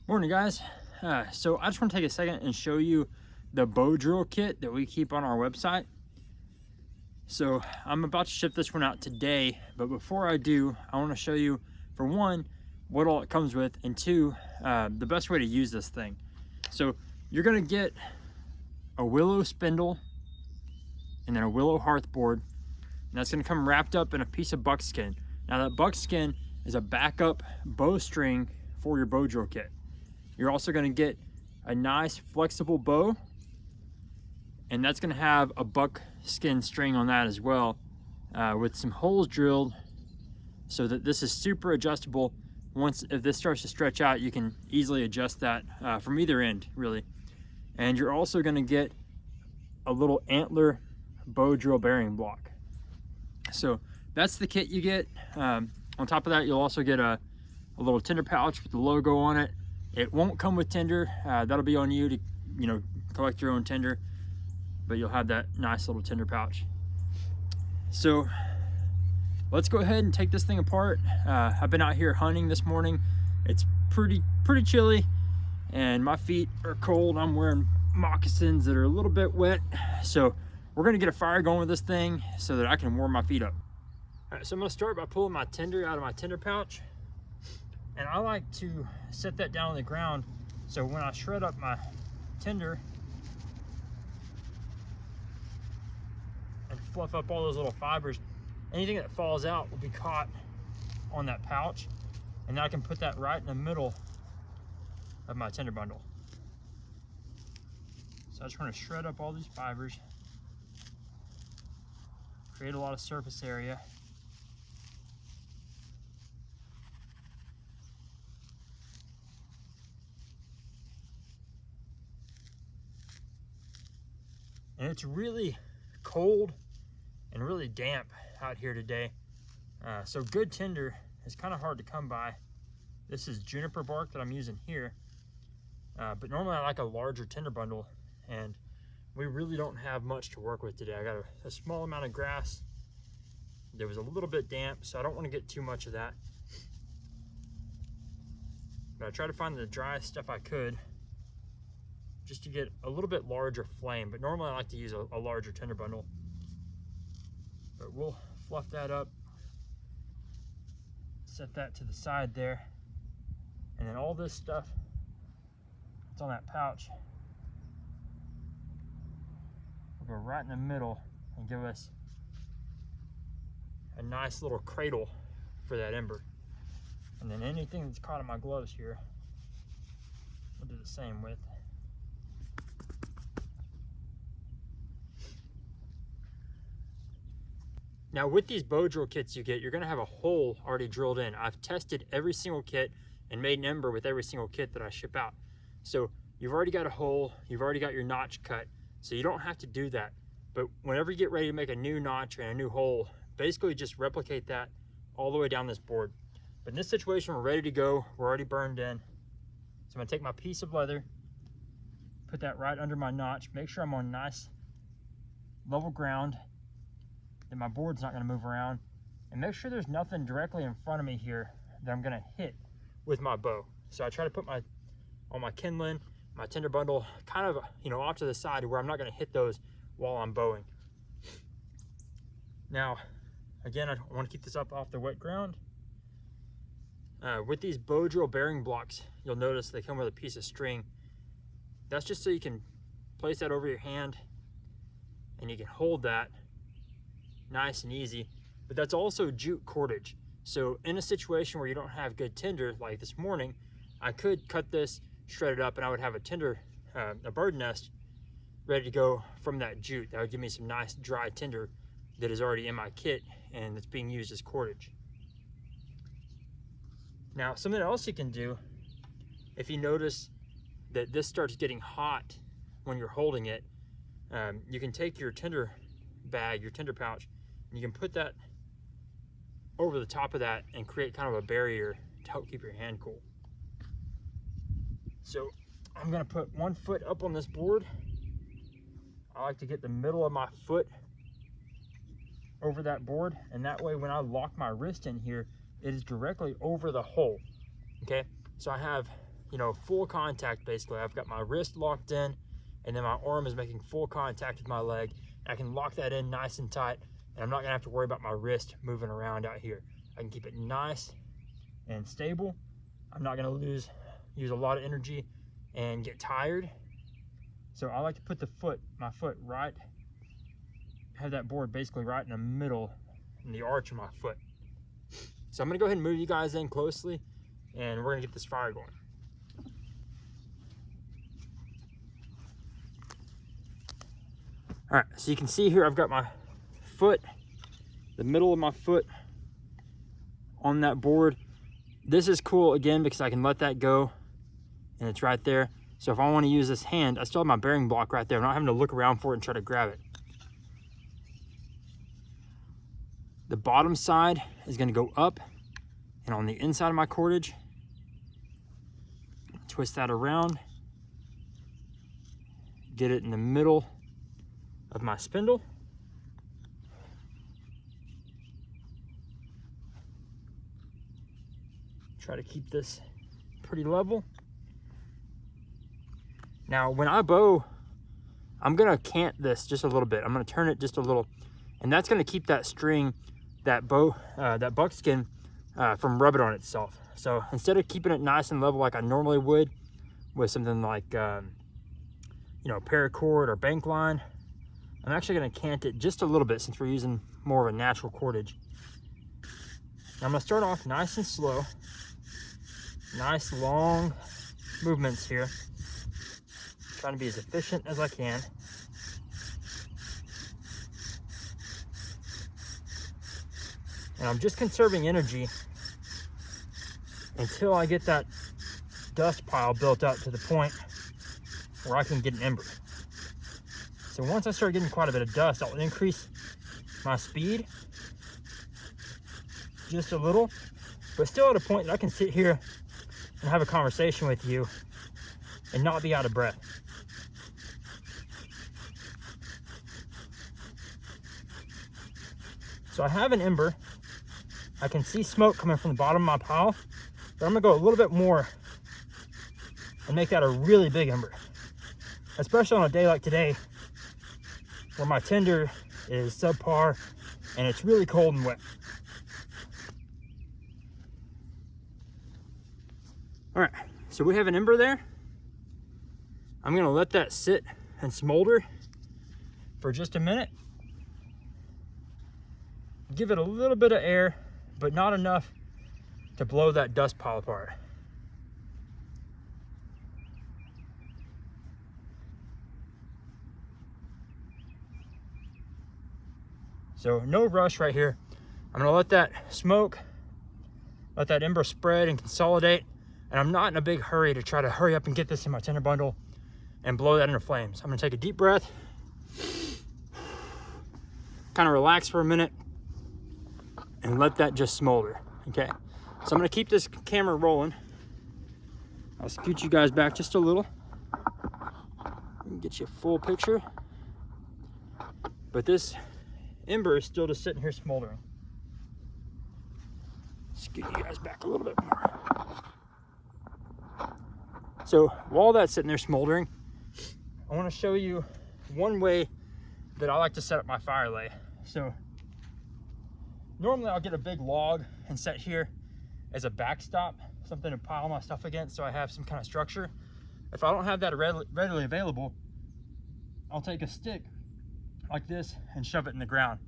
Morning, guys. So I just want to take a second and show you the Bowdrill kit that we keep on our website. So I'm about to ship this one out today, but before I do, I want to show you, for one, what all it comes with, and two, the best way to use this thing. So you're going to get a willow spindle and then a willow hearth board, and that's going to come wrapped up in a piece of buckskin. Now that buckskin is a backup bowstring for your Bowdrill kit. You're also going to get a nice flexible bow, and that's going to have a buckskin string on that as well, with some holes drilled so that this is super adjustable. If this starts to stretch out, you can easily adjust that from either end, really. And you're also going to get a little antler Bowdrill bearing block. So that's the kit you get. On top of that, you'll also get a little tinder pouch with the logo on it. It won't come with tinder. That'll be on you to, collect your own tinder, but you'll have that nice little tinder pouch. So let's go ahead and take this thing apart. I've been out here hunting this morning. It's pretty chilly and my feet are cold. I'm wearing moccasins that are a little bit wet. So we're gonna get a fire going with this thing so that I can warm my feet up. All right, so I'm gonna start by pulling my tinder out of my tinder pouch. And I like to set that down on the ground so when I shred up my tinder and fluff up all those little fibers, anything that falls out will be caught on that pouch, and then I can put that right in the middle of my tinder bundle. So I just want to shred up all these fibers, create a lot of surface area. And it's really cold and really damp out here today. So good tinder is kind of hard to come by. This is juniper bark that I'm using here. But normally I like a larger tinder bundle, and we really don't have much to work with today. I got a small amount of grass. There was a little bit damp, so I don't want to get too much of that. But I try to find the driest stuff I could, just to get a little bit larger flame. But normally I like to use a larger tinder bundle. But we'll fluff that up, set that to the side there, and then all this stuff that's on that pouch will go right in the middle and give us a nice little cradle for that ember. And then anything that's caught in my gloves here, we'll do the same with. Now with these Bowdrill kits you get, you're gonna have a hole already drilled in. I've tested every single kit and made an ember with every single kit that I ship out. So you've already got a hole, you've already got your notch cut, so you don't have to do that. But whenever you get ready to make a new notch and a new hole, basically just replicate that all the way down this board. But in this situation, we're ready to go. We're already burned in. So I'm gonna take my piece of leather, put that right under my notch, make sure I'm on nice level ground, that my board's not gonna move around, and make sure there's nothing directly in front of me here that I'm gonna hit with my bow. So I try to put all my kindling, my tinder bundle kind of, off to the side where I'm not gonna hit those while I'm bowing. Now, again, I wanna keep this up off the wet ground. With these Bowdrill bearing blocks, you'll notice they come with a piece of string. That's just so you can place that over your hand and you can hold that nice and easy, but that's also jute cordage. So in a situation where you don't have good tinder, like this morning, I could cut this, shred it up, and I would have a bird nest ready to go from that jute. That would give me some nice dry tinder that is already in my kit and it's being used as cordage. Now, something else you can do, if you notice that this starts getting hot when you're holding it, you can take your tinder bag, your tinder pouch, and you can put that over the top of that and create kind of a barrier to help keep your hand cool. So I'm gonna put one foot up on this board. I like to get the middle of my foot over that board, and that way when I lock my wrist in here, it is directly over the hole. Okay, so I have you know, full contact basically. I've got my wrist locked in, and then my arm is making full contact with my leg. I can lock that in nice and tight, and I'm not gonna have to worry about my wrist moving around out here. I can keep it nice and stable. I'm not gonna use a lot of energy and get tired. So I like to put my foot right, have that board basically right in the middle, in the arch of my foot. So I'm gonna go ahead and move you guys in closely, and we're gonna get this fire going. All right, so you can see here I've got my foot, the middle of my foot on that board. This is cool again because I can let that go and it's right there. So if I want to use this hand, I still have my bearing block right there. I'm not having to look around for it and try to grab it. The bottom side is going to go up, and on the inside of my cordage, twist that around, get it in the middle of my spindle. Try to keep this pretty level. Now, when I bow, I'm gonna cant this just a little bit. I'm gonna turn it just a little, and that's gonna keep that string, that buckskin from rubbing on itself. So instead of keeping it nice and level like I normally would with something like, you know, paracord or bank line, I'm actually gonna cant it just a little bit since we're using more of a natural cordage. Now I'm gonna start off nice and slow. Nice long movements here. Trying to be as efficient as I can. And I'm just conserving energy until I get that dust pile built up to the point where I can get an ember. So once I start getting quite a bit of dust, I'll increase my speed just a little, but still at a point that I can sit here and have a conversation with you and not be out of breath. So I have an ember. I can see smoke coming from the bottom of my pile, but I'm gonna go a little bit more and make that a really big ember, especially on a day like today where my tinder is subpar and it's really cold and wet. All right, so we have an ember there. I'm gonna let that sit and smolder for just a minute. Give it a little bit of air, but not enough to blow that dust pile apart. So no rush right here. I'm gonna let that smoke, let that ember spread and consolidate. And I'm not in a big hurry to try to hurry up and get this in my tinder bundle and blow that into flames. I'm gonna take a deep breath, kind of relax for a minute, and let that just smolder, okay? So I'm gonna keep this camera rolling. I'll scoot you guys back just a little and get you a full picture. But this ember is still just sitting here smoldering. Scoot you guys back a little bit more. So while that's sitting there smoldering, I want to show you one way that I like to set up my fire lay. So normally I'll get a big log and set here as a backstop, something to pile my stuff against so I have some kind of structure. If I don't have that readily available, I'll take a stick like this and shove it in the ground.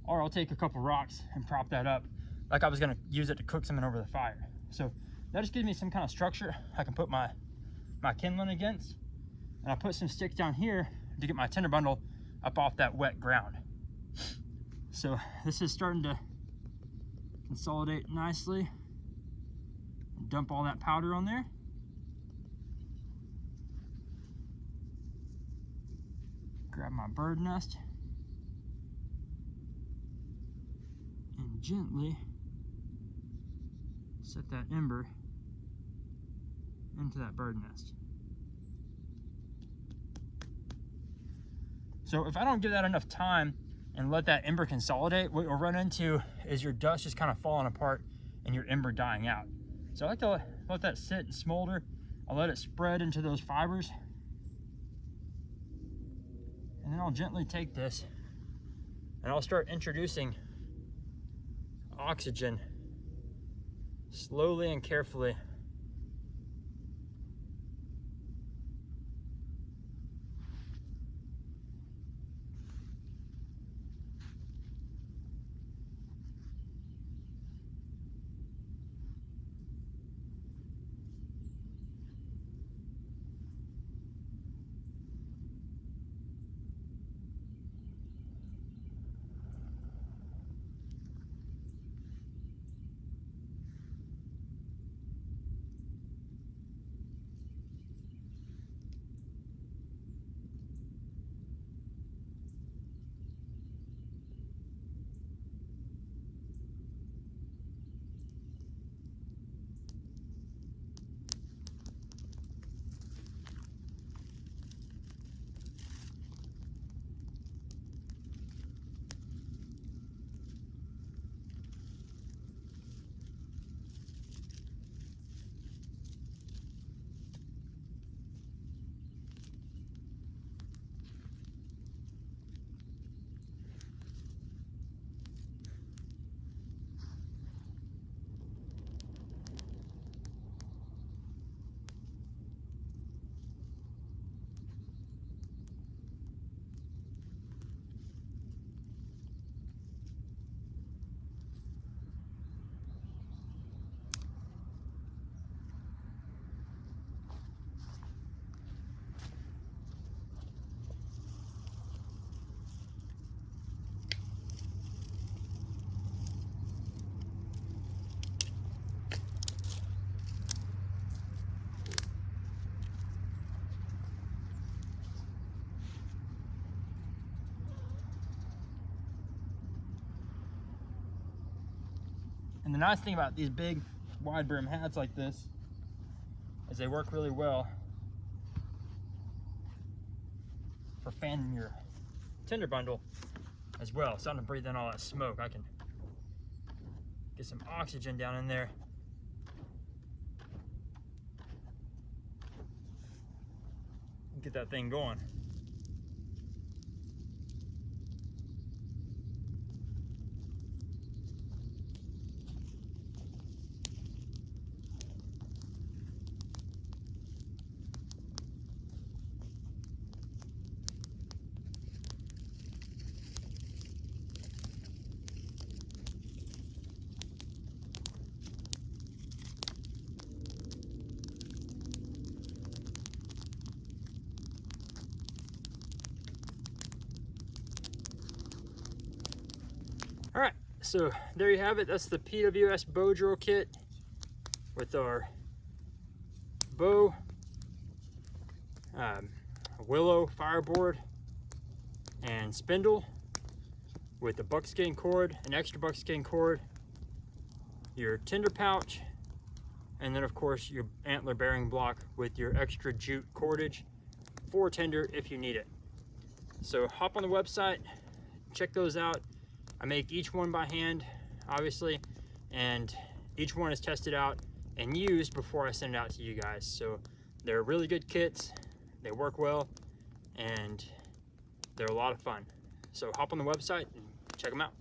Or I'll take a couple rocks and prop that up like I was gonna use it to cook something over the fire. So that just gives me some kind of structure I can put my kindling against. And I'll put some sticks down here to get my tinder bundle up off that wet ground. So this is starting to consolidate nicely. Dump all that powder on there. Grab my bird nest and gently set that ember into that bird nest. So if I don't give that enough time and let that ember consolidate, what you'll run into is your dust just kind of falling apart and your ember dying out. So I like to let that sit and smolder I'll let it spread into those fibers. And then I'll gently take this and I'll start introducing oxygen slowly and carefully. And the nice thing about these big wide brim hats like this is they work really well for fanning your tinder bundle as well. So I'm gonna breathe in all that smoke. I can get some oxygen down in there. Get that thing going. All right, so there you have it. That's the PWS Bowdrill kit with our bow, willow fireboard, and spindle with the buckskin cord, an extra buckskin cord, your tinder pouch, and then of course your antler bearing block with your extra jute cordage for tinder if you need it. So hop on the website, check those out. I make each one by hand, obviously, and each one is tested out and used before I send it out to you guys. So they're really good kits, they work well, and they're a lot of fun. So hop on the website and check them out.